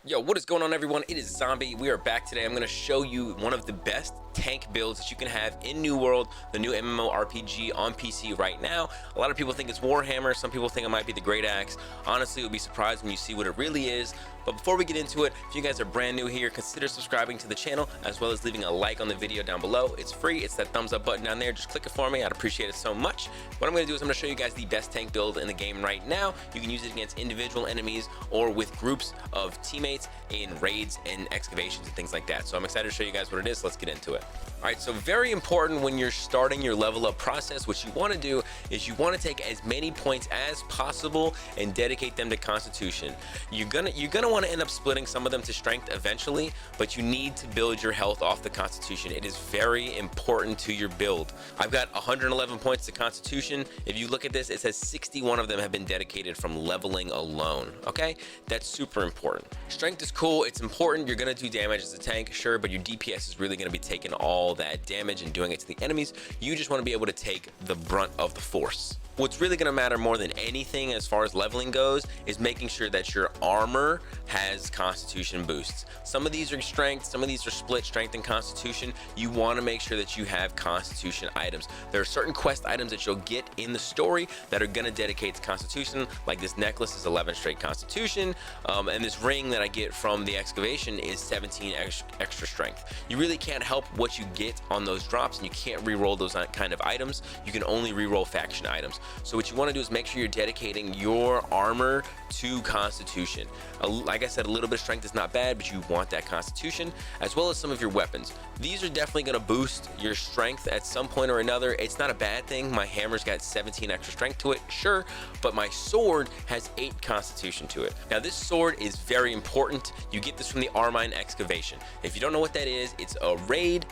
Yo, what is going on, everyone? It is Zombie. We are back today. I'm going to show you one of the best tank builds that you can have in New World, the new MMORPG on PC right now. A lot of people think it's Warhammer. Some people think it might be the Great Axe. Honestly, you'll be surprised when you see what it really is. But before we get into it, if you guys are brand new here, consider subscribing to the channel as well as leaving a like on the video down below. It's free. It's that thumbs up button down there. Just click it for me. I'd appreciate it so much. What I'm going to do is I'm going to show you guys the best tank build in the game right now. You can use it against individual enemies or with groups of teammates in raids and excavations and things like that. So I'm excited to show you guys what it is. Let's get into it. All right, so very important when you're starting your level up process, what you want to do is you want to take as many points as possible and dedicate them to Constitution. You're gonna want to end up splitting some of them to Strength eventually, but you need to build your health off the Constitution. It is very important to your build. I've got 111 points to Constitution. If you look at this, it says 61 of them have been dedicated from leveling alone. Okay, that's super important. Strength is cool. It's important. You're gonna do damage as a tank, sure, but your DPS is really gonna be taking all that damage and doing it to the enemies. You just want to be able to take the brunt of the force. What's really going to matter more than anything as far as leveling goes is making sure that your armor has Constitution boosts. Some of these are strength, some of these are split strength and Constitution. You want to make sure that you have Constitution items. There are certain quest items that you'll get in the story that are going to dedicate to Constitution, like this necklace is 11 straight Constitution, and this ring that I get from the excavation is 17 extra strength. You really can't help what you get on those drops, and you can't re-roll those kind of items. You can only re-roll faction items. So what you want to do is make sure you're dedicating your armor to Constitution. Like I said, a little bit of strength is not bad, but you want that Constitution, as well as some of your weapons. These are definitely going to boost your strength at some point or another. It's not a bad thing. My hammer's got 17 extra strength to it, sure, but my sword has 8 Constitution to it. Now this sword is very important. You get this from the Armine excavation. If you don't know what that is, it's a raid.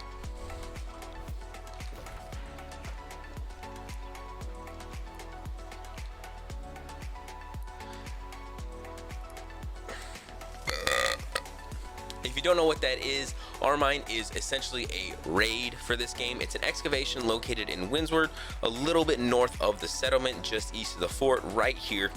If you don't know what that is, Armine is essentially a raid for this game. It's an excavation located in Windsward, a little bit north of the settlement, just east of the fort, right here.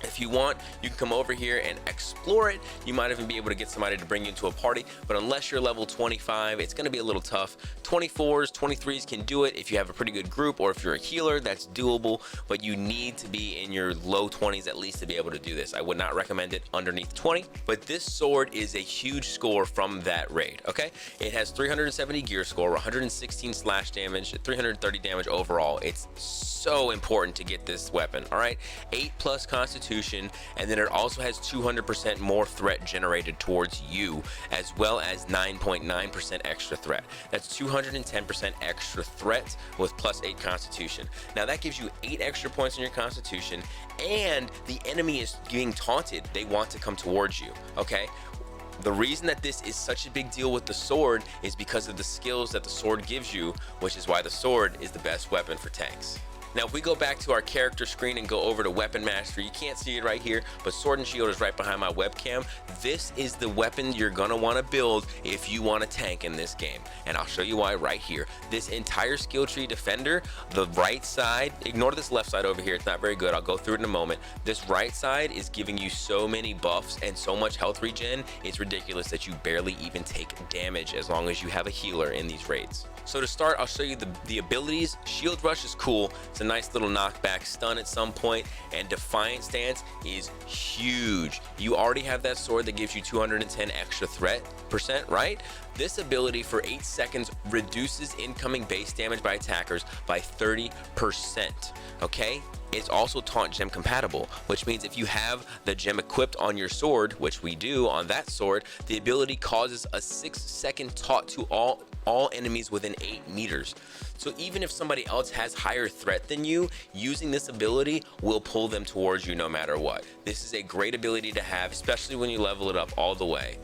If you want, you can come over here and explore it. You might even be able to get somebody to bring you into a party, but unless you're level 25, it's going to be a little tough. 24s, 23s can do it if you have a pretty good group, or if you're a healer, that's doable, but you need to be in your low 20s at least to be able to do this. I would not recommend it underneath 20, but this sword is a huge score from that raid, okay? It has 370 gear score, 116 slash damage, 330 damage overall. It's so important to get this weapon, all right? 8+ Constitution, and then it also has 200% more threat generated towards you, as well as 9.9% extra threat. That's 210% extra threat with +8 Constitution. Now that gives you 8 extra points in your Constitution, and the enemy is being taunted. They want to come towards you, okay? The reason that this is such a big deal with the sword is because of the skills that the sword gives you, which is why the sword is the best weapon for tanks. Now, if we go back to our character screen and go over to Weapon Master, you can't see it right here, but Sword and Shield is right behind my webcam. This is the weapon you're gonna wanna build if you want a tank in this game, and I'll show you why right here. This entire skill tree defender, the right side, ignore this left side over here, it's not very good, I'll go through it in a moment. This right side is giving you so many buffs and so much health regen, it's ridiculous that you barely even take damage as long as you have a healer in these raids. So to start, I'll show you the abilities. Shield Rush is cool. It's a nice little knockback stun at some point, and Defiant Stance is huge. You already have that sword that gives you 210 extra threat percent, right? This ability for 8 seconds reduces incoming base damage by attackers by 30%, okay? It's also taunt gem compatible, which means if you have the gem equipped on your sword, which we do on that sword, the ability causes a 6-second taunt to all enemies within 8 meters. So even if somebody else has higher threat than you, using this ability will pull them towards you no matter what. This is a great ability to have, especially when you level it up all the way.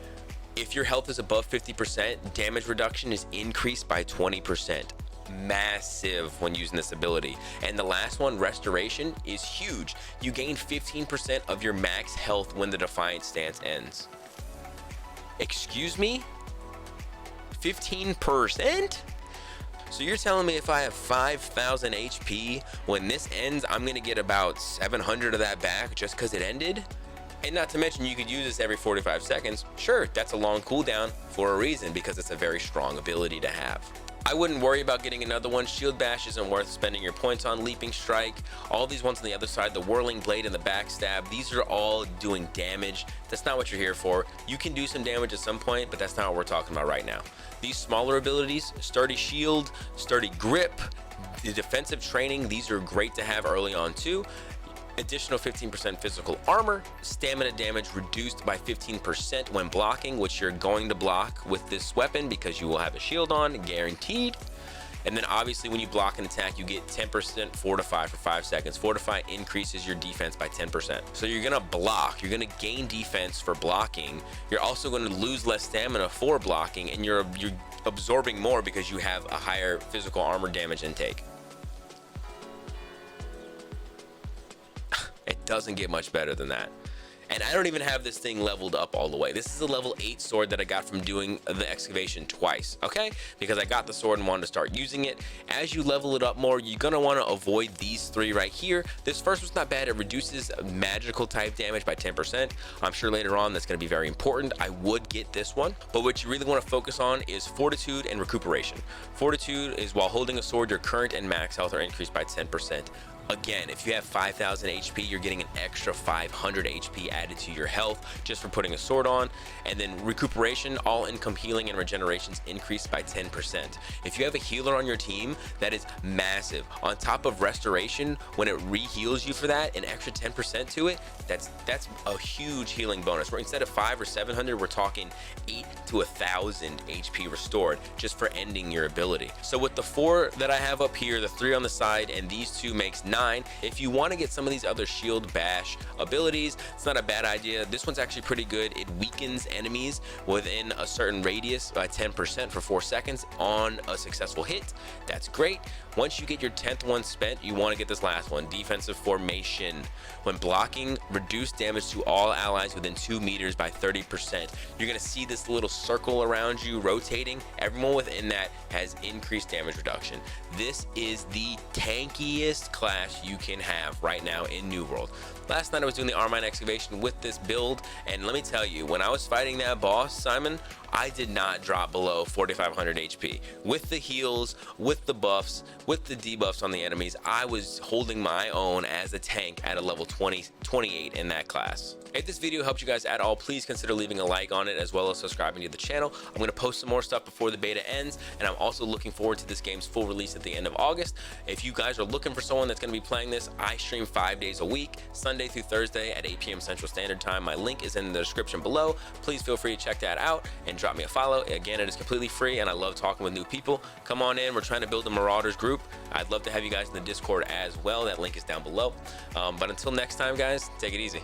If your health is above 50%, damage reduction is increased by 20%. Massive when using this ability. And the last one, Restoration, is huge. You gain 15% of your max health when the Defiant Stance ends. Excuse me? 15%? So you're telling me if I have 5,000 HP, when this ends, I'm gonna get about 700 of that back just because it ended? And not to mention, you could use this every 45 seconds. Sure, that's a long cooldown for a reason, because it's a very strong ability to have. I wouldn't worry about getting another one. Shield Bash isn't worth spending your points on. Leaping Strike, all these ones on the other side, the Whirling Blade and the Backstab, these are all doing damage. That's not what you're here for. You can do some damage at some point, but that's not what we're talking about right now. These smaller abilities, Sturdy Shield, Sturdy Grip, the defensive training, these are great to have early on too. Additional 15% physical armor, stamina damage reduced by 15% when blocking, which you're going to block with this weapon because you will have a shield on, guaranteed. And then obviously when you block an attack, you get 10% Fortify for 5 seconds. Fortify increases your defense by 10%. So you're gonna block, you're gonna gain defense for blocking. You're also gonna lose less stamina for blocking, and you're absorbing more because you have a higher physical armor damage intake. It doesn't get much better than that. And I don't even have this thing leveled up all the way. This is a level 8 sword that I got from doing the excavation twice, okay? Because I got the sword and wanted to start using it. As you level it up more, you're gonna wanna avoid these 3 right here. This first one's not bad. It reduces magical type damage by 10%. I'm sure later on that's gonna be very important. I would get this one, but what you really wanna focus on is Fortitude and Recuperation. Fortitude is while holding a sword, your current and max health are increased by 10%. Again, if you have 5,000 HP, you're getting an extra 500 HP added to your health just for putting a sword on. And then Recuperation, all income healing and regenerations increased by 10%. If you have a healer on your team, that is massive. On top of Restoration, when it re-heals you for that, an extra 10% to it, that's a huge healing bonus. Where instead of 500 or 700, we're talking 8 to 1,000 HP restored just for ending your ability. So with the 4 that I have up here, the 3 on the side, and these 2 makes 9. If you want to get some of these other Shield Bash abilities, it's not a bad idea. This one's actually pretty good. It weakens enemies within a certain radius by 10% for 4 seconds on a successful hit. That's great. Once you get your 10th one spent, you want to get this last one, Defensive Formation. When blocking, reduce damage to all allies within 2 meters by 30%. You're going to see this little circle around you rotating. Everyone within that has increased damage reduction. This is the tankiest class you can have right now in New World. Last night I was doing the Armine excavation with this build, and let me tell you, when I was fighting that boss, Simon, I did not drop below 4,500 HP. With the heals, with the buffs, with the debuffs on the enemies, I was holding my own as a tank at a level 28 in that class. If this video helped you guys at all, please consider leaving a like on it as well as subscribing to the channel. I'm going to post some more stuff before the beta ends, and I'm also looking forward to this game's full release at the end of August. If you guys are looking for someone that's going to be playing this, I stream 5 days a week, Sunday through Thursday at 8 p.m. Central Standard Time. My link is in the description below. Please feel free to check that out and drop me a follow. Again, it is completely free, and I love talking with new people. Come on in. We're trying to build a Marauders group. I'd love to have you guys in the Discord as well. That link is down below. But until next time, guys, take it easy.